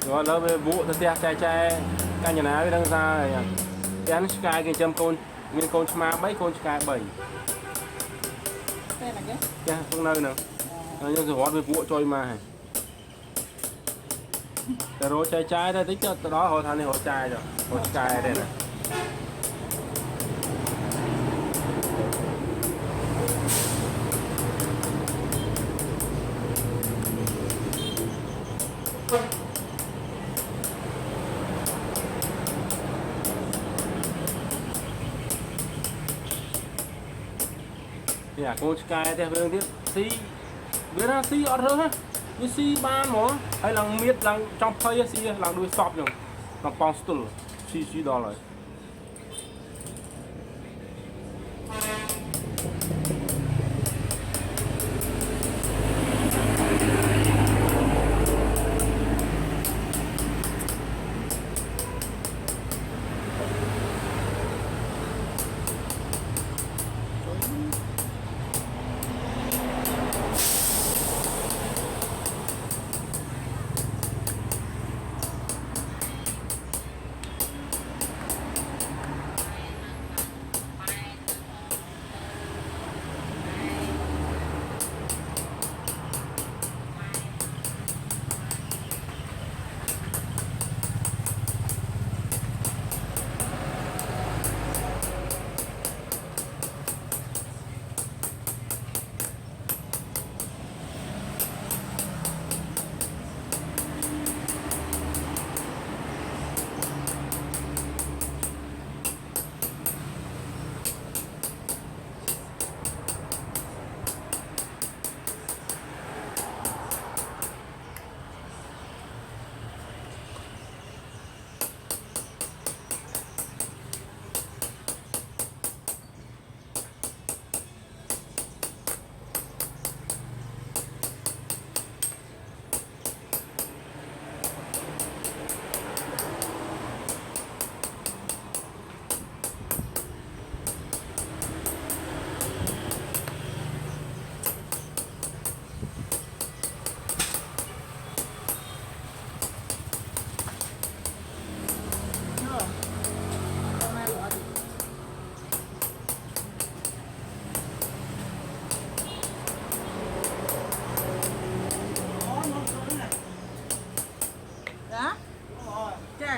rồi nó về vụ thì trai trai cái nhà nào đang ra cái sky cái châm côn nguyên côn ma bảy côn sky 7 đây là cái không nơi nào nhưng rồi hót về vụ trôi mà rồi trai trai đây tính cho đó họ thằng này họ trai rồi họ sky đây này dạ cô sky thì về tiếp si biết là si ở đó ha như si ban mà hay là miết là trong phơi si là đuôi stop rồi là pound stool si đó rồi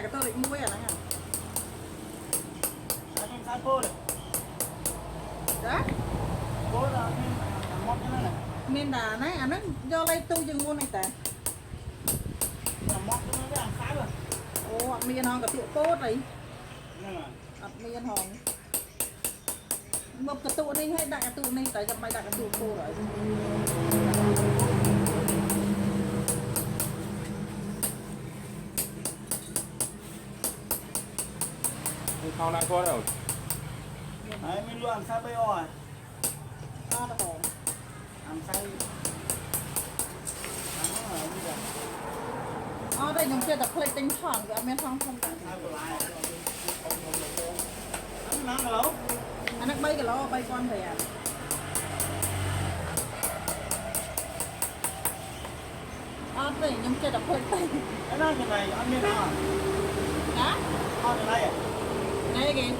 cái tôi định mua à anh ạ. Đó. Nên là này nó do lấy tu dừng mua này ta. Ồ, miền hòn cả tiệu tốt đấy. Miền hòn. Một cái tụ này hay đặt cái tụ này tại gặp mày đặt cái tụ cô rồi. không đã có đâu đấy mình luôn sao bây giờ Nó là hòn. làm sao Đây nhóm chơi tập play tinh thỏng với miền hòn không cả. ăn cái lấu Anh bay cái ló bay con về à. Đây nhóm chơi tập play tinh. cái này ăn như nào Đó. ăn cái này à Này kìa.